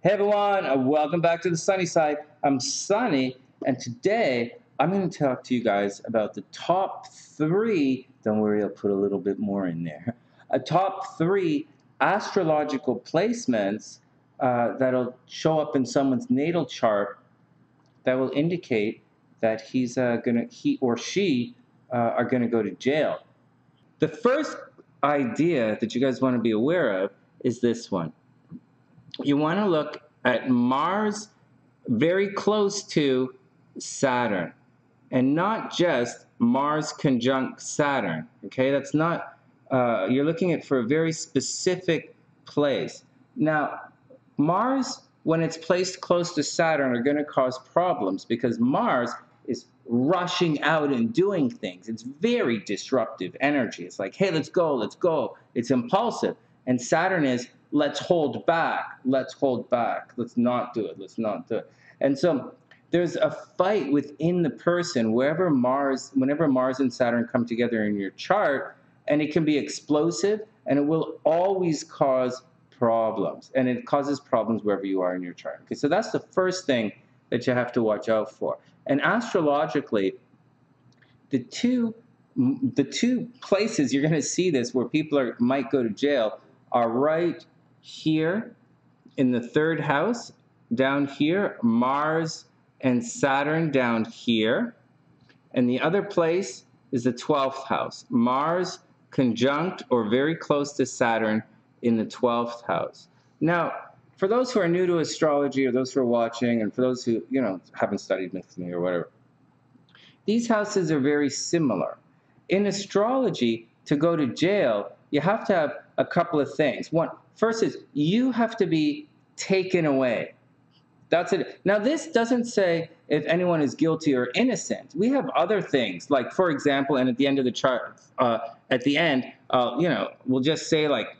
Hey everyone, welcome back to the Sunny Side. I'm Sunny, and today I'm going to talk to you guys about the top three. Don't worry, I'll put a little bit more in there. Top three astrological placements that'll show up in someone's natal chart that will indicate that he or she are gonna go to jail. The first idea that you guys want to be aware of is this one. You want to look at Mars very close to Saturn, and not just Mars conjunct Saturn. Okay, that's not, you're looking at for a very specific place. Now, Mars, when it's placed close to Saturn, are going to cause problems because Mars is rushing out and doing things. It's very disruptive energy. It's like, hey, let's go, let's go. It's impulsive. And Saturn is, let's hold back, let's hold back, let's not do it, let's not do it. And so there's a fight within the person whenever Mars and Saturn come together in your chart, and it can be explosive, and it will always cause problems, and it causes problems wherever you are in your chart. Okay, so that's the first thing that you have to watch out for. And astrologically, the two places you're going to see this where people might go to jail are right here in the third house, down here, Mars and Saturn down here. And the other place is the 12th house, Mars conjunct or very close to Saturn in the 12th house. Now, for those who are new to astrology, or those who are watching, and for those who, haven't studied with me or whatever, these houses are very similar. In astrology, to go to jail, you have to have a couple of things. First is you have to be taken away. That's it. Now, this doesn't say if anyone is guilty or innocent. We have other things, like, for example, and at the end of the chart, at the end, we'll just say like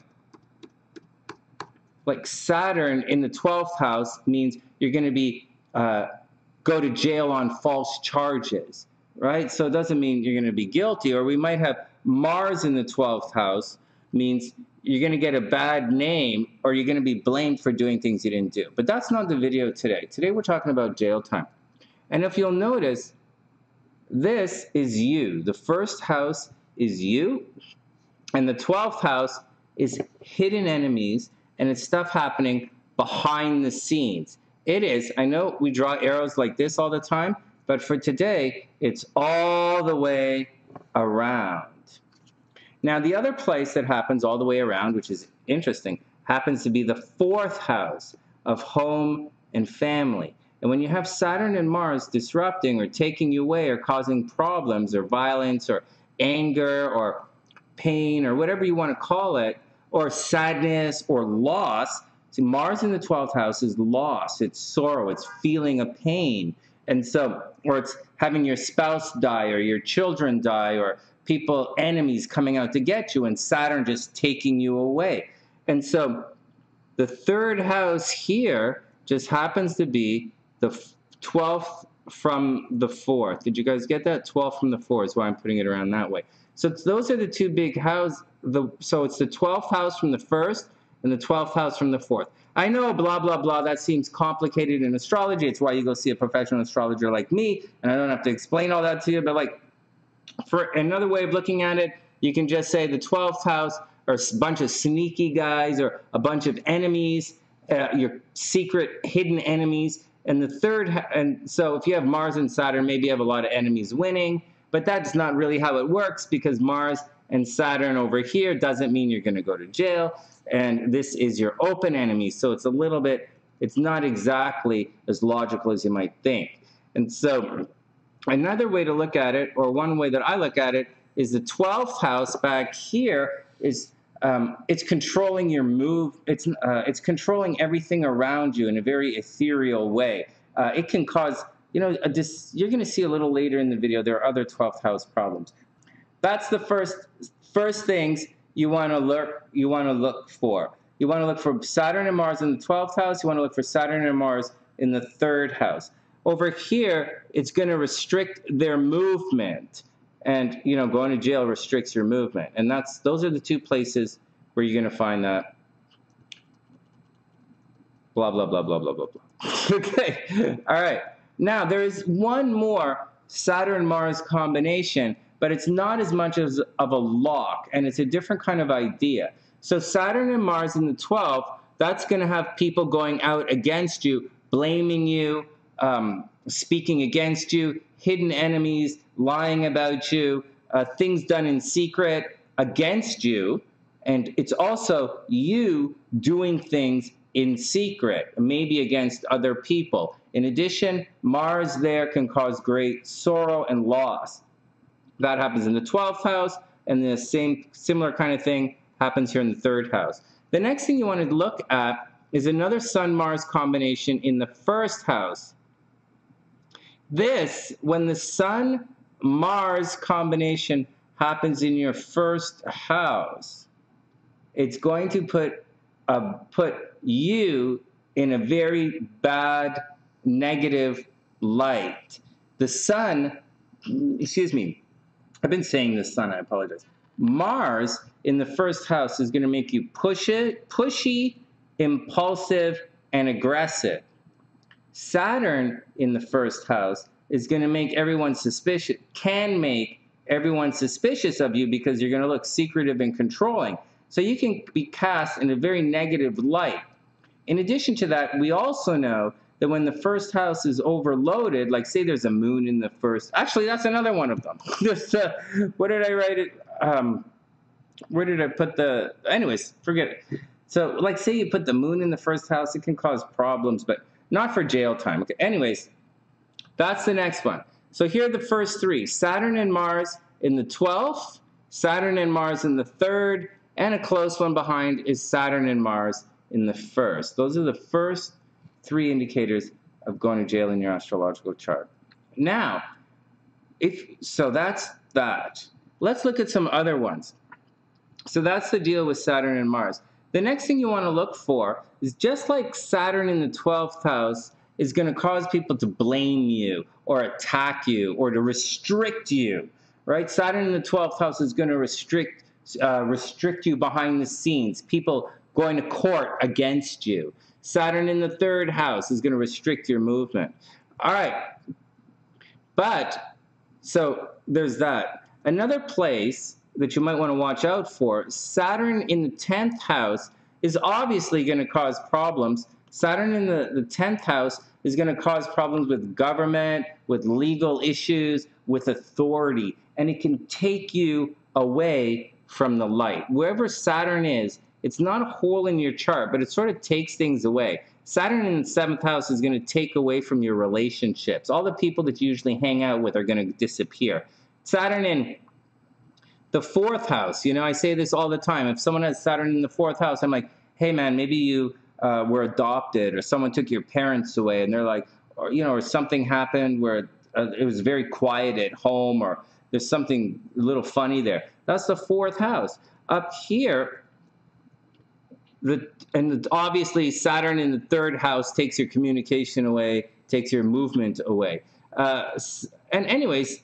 Saturn in the 12th house means you're going to be go to jail on false charges, right? So it doesn't mean you're going to be guilty. Or we might have Mars in the 12th house means you're going to get a bad name, or you're going to be blamed for doing things you didn't do. But that's not the video today. Today we're talking about jail time. And if you'll notice, this is you. The first house is you, and the 12th house is hidden enemies, and it's stuff happening behind the scenes. It is, I know we draw arrows like this all the time, but for today, it's all the way around. Now, the other place that happens all the way around, which is interesting, happens to be the 4th house of home and family. And when you have Saturn and Mars disrupting or taking you away or causing problems or violence or anger or pain or whatever you want to call it, or sadness or loss, see, Mars in the 12th house is loss, it's sorrow, it's feeling a pain. And so, or it's having your spouse die or your children die or enemies coming out to get you, and Saturn just taking you away. And so the 3rd house here just happens to be the 12th from the 4th. Did you guys get that? 12th from the 4th is why I'm putting it around that way. So those are the two big houses. So it's the 12th house from the 1st and the 12th house from the 4th. I know, blah, blah, blah, that seems complicated in astrology. It's why you go see a professional astrologer like me, and I don't have to explain all that to you, but like, for another way of looking at it, you can just say the 12th house are a bunch of sneaky guys or a bunch of enemies, your secret hidden enemies. And the 3rd, and so if you have Mars and Saturn, maybe you have a lot of enemies winning, but that's not really how it works, because Mars and Saturn over here doesn't mean you're going to go to jail. And this is your open enemy. So it's a little bit, it's not exactly as logical as you might think. And so another way to look at it, or one way that I look at it, is the 12th house back here is it's controlling your move. It's controlling everything around you in a very ethereal way. It can cause, you're going to see a little later in the video, there are other 12th house problems. That's the first things you want to look for. You want to look for Saturn and Mars in the 12th house. You want to look for Saturn and Mars in the 3rd house. Over here, it's going to restrict their movement. And, going to jail restricts your movement. And those are the two places where you're going to find that. blah, blah, blah, blah, blah, blah, blah. Okay, all right. Now, there is one more Saturn-Mars combination, but it's not as much as of a lock, and it's a different kind of idea. So Saturn and Mars in the 12th, that's going to have people going out against you, blaming you, speaking against you, hidden enemies, lying about you, things done in secret against you. And it's also you doing things in secret, maybe against other people. In addition, Mars there can cause great sorrow and loss. That happens in the 12th house, and the similar kind of thing happens here in the 3rd house. The next thing you want to look at is another Sun-Mars combination in the 1st house. This, when the Sun-Mars combination happens in your 1st house, it's going to put you in a very bad, negative light. The Sun, excuse me, I've been saying the Sun, I apologize. Mars in the 1st house is going to make you pushy, impulsive, and aggressive. Saturn in the 1st house is going to make everyone suspicious, can make everyone suspicious of you because you're going to look secretive and controlling. So you can be cast in a very negative light. In addition to that, we also know that when the 1st house is overloaded, like say there's a moon in the 1st, actually that's another one of them. What did I write it? Where did I put the, anyways, forget it. So like say you put the moon in the 1st house, it can cause problems, but not for jail time. Okay. Anyways, that's the next one. So here are the first 3, Saturn and Mars in the 12th, Saturn and Mars in the 3rd, and a close one behind is Saturn and Mars in the 1st. Those are the first 3 indicators of going to jail in your astrological chart. Now, so that's that. Let's look at some other ones. So that's the deal with Saturn and Mars. The next thing you want to look for is just like Saturn in the 12th house is going to cause people to blame you or attack you or to restrict you, right? Saturn in the 12th house is going to restrict you behind the scenes, people going to court against you. Saturn in the 3rd house is going to restrict your movement. All right, but so there's that. Another place that you might want to watch out for, Saturn in the 10th house is obviously going to cause problems. Saturn in the 10th house is going to cause problems with government, with legal issues, with authority, and it can take you away from the light. Wherever Saturn is, it's not a hole in your chart, but it sort of takes things away. Saturn in the 7th house is going to take away from your relationships. All the people that you usually hang out with are going to disappear. Saturn in the 4th house, you know, I say this all the time. If someone has Saturn in the 4th house, I'm like, hey man, maybe you were adopted or someone took your parents away, and they're like, or, you know, or something happened where it was very quiet at home, or there's something a little funny there. That's the 4th house. Up here, obviously Saturn in the 3rd house takes your communication away, takes your movement away. And anyways,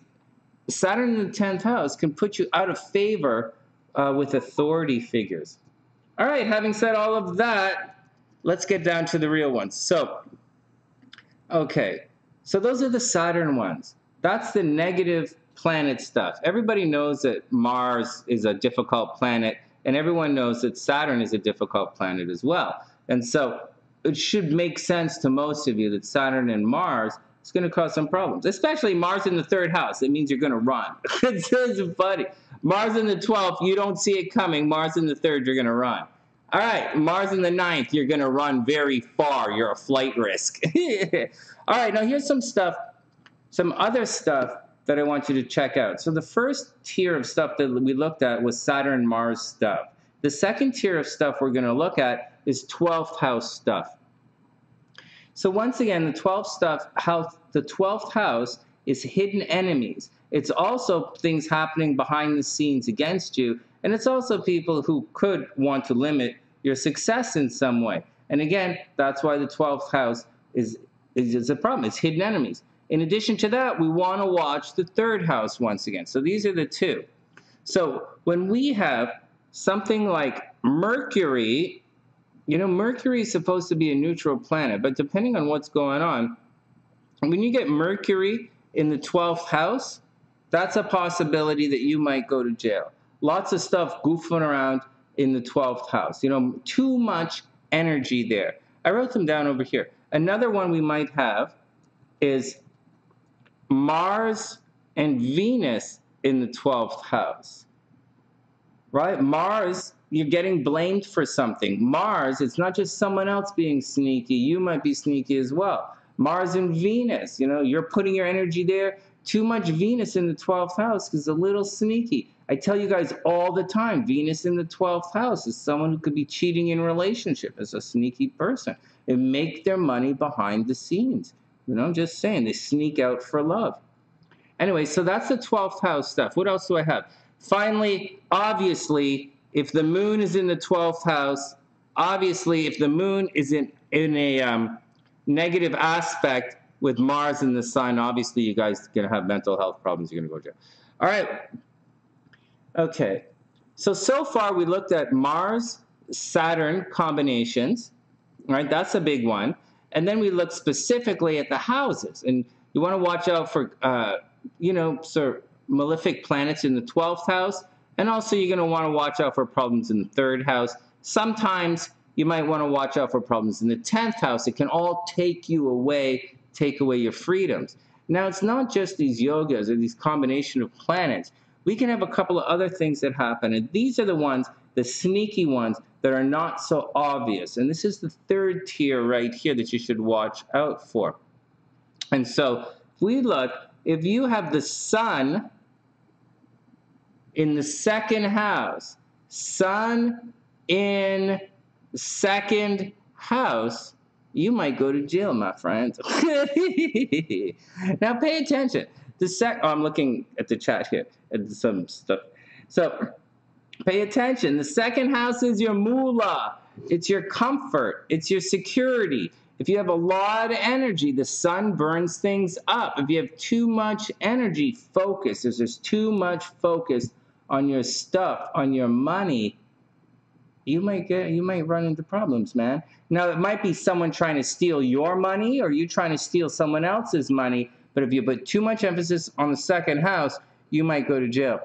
Saturn in the 10th house can put you out of favor with authority figures. All right, having said all of that, let's get down to the real ones. So, okay, so those are the Saturn ones. That's the negative planet stuff. Everybody knows that Mars is a difficult planet, and everyone knows that Saturn is a difficult planet as well. And so it should make sense to most of you that Saturn and Mars is going to cause some problems, especially Mars in the 3rd house. It means you're going to run. It's so funny. Mars in the 12th, you don't see it coming. Mars in the 3rd, you're going to run. All right, Mars in the 9th, you're going to run very far. You're a flight risk. All right, now here's some stuff, some other stuff that I want you to check out. So the first tier of stuff that we looked at was Saturn-Mars stuff. The second tier of stuff we're going to look at is 12th house stuff. So once again, the 12th house is hidden enemies. It's also things happening behind the scenes against you, and it's also people who could want to limit your success in some way. And again, that's why the 12th house is a problem. It's hidden enemies. In addition to that, we want to watch the 3rd house once again. So these are the 2. So when we have something like Mercury You know, Mercury is supposed to be a neutral planet, but depending on what's going on, when you get Mercury in the 12th house, that's a possibility that you might go to jail. Lots of stuff goofing around in the 12th house. You know, too much energy there. I wrote them down over here. Another one we might have is Mars and Venus in the 12th house. Right? Mars, you're getting blamed for something. Mars, it's not just someone else being sneaky. You might be sneaky as well. Mars and Venus, you know, you're putting your energy there. Too much Venus in the 12th house is a little sneaky. I tell you guys all the time, Venus in the 12th house is someone who could be cheating in relationship, as a sneaky person, and make their money behind the scenes. You know, I'm just saying, they sneak out for love. Anyway, so that's the 12th house stuff. What else do I have? Finally, obviously, if the moon is in the 12th house, obviously, if the moon is in a negative aspect with Mars and the sun, obviously, you guys are going to have mental health problems. You're going to go to jail. All right. Okay. So far, we looked at Mars, Saturn combinations. All right. That's a big one. And then we looked specifically at the houses. And you want to watch out for, sort of malefic planets in the 12th house. And also, you're going to want to watch out for problems in the 3rd house. Sometimes you might want to watch out for problems in the 10th house. It can all take away your freedoms. Now, it's not just these yogas or these combination of planets. We can have a couple of other things that happen. And these are the ones, the sneaky ones, that are not so obvious. And this is the 3rd tier right here that you should watch out for. And so, if we look, if you have the sun in the 2nd house, sun in the 2nd house, you might go to jail, my friends. Now pay attention. I'm looking at the chat here at some stuff. So pay attention. The 2nd house is your moolah. It's your comfort. It's your security. If you have a lot of energy, the sun burns things up. If you have too much energy, focus. If there's too much focus on your stuff, on your money, you might run into problems, man. Now, it might be someone trying to steal your money or you trying to steal someone else's money, but if you put too much emphasis on the 2nd house, you might go to jail.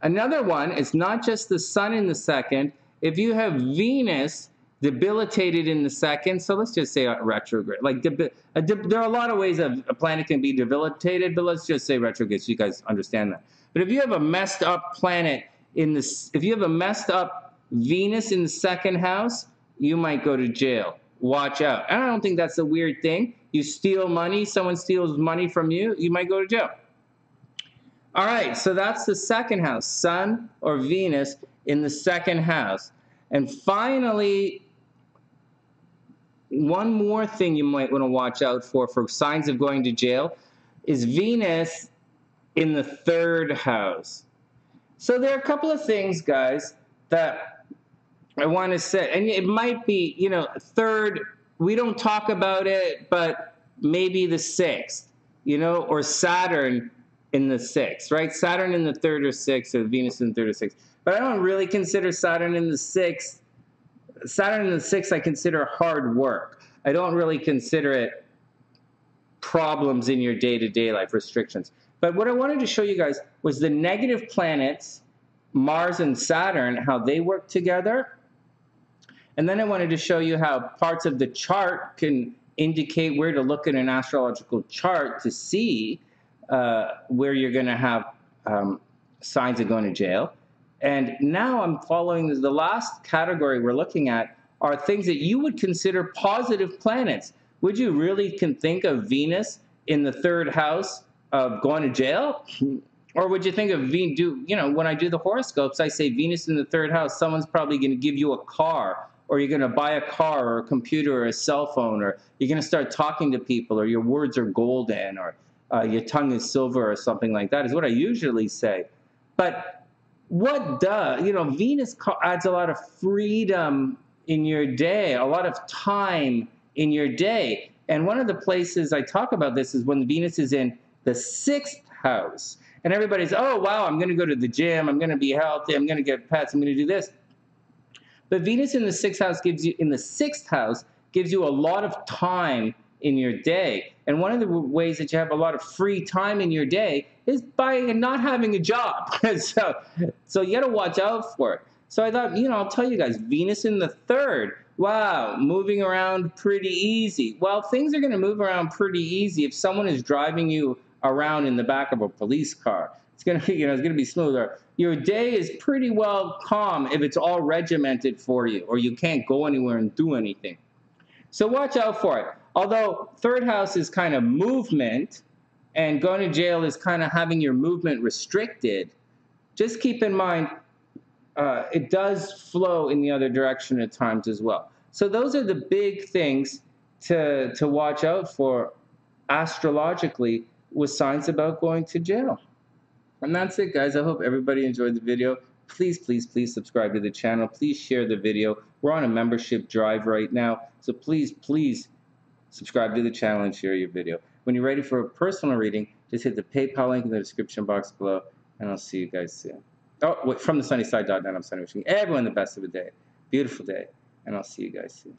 Another one is not just the sun in the 2nd. If you have Venus debilitated in the 2nd, so let's just say retrograde. Like there are a lot of ways a planet can be debilitated, but let's just say retrograde so you guys understand that. But if you have a messed up planet if you have a messed up Venus in the 2nd house, you might go to jail. Watch out. And I don't think that's a weird thing. You steal money, someone steals money from you, you might go to jail. All right, so that's the 2nd house, Sun or Venus in the 2nd house. And finally, one more thing you might want to watch out for signs of going to jail is Venus in the 3rd house. So there are a couple of things, guys, that I want to say. And it might be, 3rd, we don't talk about it, but maybe the 6th, or Saturn in the 6th, right? Saturn in the 3rd or 6th, or Venus in the 3rd or 6th. But I don't really consider Saturn in the 6th. Saturn in the 6th, I consider hard work. I don't really consider it problems in your day-to-day life, restrictions. But what I wanted to show you guys was the negative planets, Mars and Saturn, how they work together. And then I wanted to show you how parts of the chart can indicate where to look in an astrological chart to see where you're going to have signs of going to jail. And now I'm following the last category we're looking at are things that you would consider positive planets. Would you really think of Venus in the 3rd house of going to jail? Or would you think of when I do the horoscopes, I say Venus in the 3rd house, someone's probably going to give you a car, or you're going to buy a car or a computer or a cell phone, or you're going to start talking to people, or your words are golden, or your tongue is silver, or something like that is what I usually say. But what does, Venus adds a lot of freedom in your day, a lot of time in your day. And one of the places I talk about this is when Venus is in the 6th house. And everybody's, oh, wow, I'm going to go to the gym. I'm going to be healthy. I'm going to get pets. I'm going to do this. But Venus in the sixth house gives you a lot of time in your day. And one of the ways that you have a lot of free time in your day is by not having a job. so you got to watch out for it. So I thought, I'll tell you guys, Venus in the third. Wow, moving around pretty easy. Well, things are going to move around pretty easy if someone is driving you around in the back of a police car. It's going to be, it's going to be smoother. Your day is pretty well calm if it's all regimented for you, or you can't go anywhere and do anything. So watch out for it. Although third house is kind of movement, and going to jail is kind of having your movement restricted, just keep in mind it does flow in the other direction at times as well. So those are the big things to watch out for astrologically with signs about going to jail. And that's it, guys. I hope everybody enjoyed the video. Please, please, please subscribe to the channel. Please share the video. We're on a membership drive right now. So please, please subscribe to the channel and share your video. When you're ready for a personal reading, just hit the PayPal link in the description box below, and I'll see you guys soon. Oh, wait, from TheSunnySide.net, I'm Sunny, wishing everyone the best of a day. Beautiful day, and I'll see you guys soon.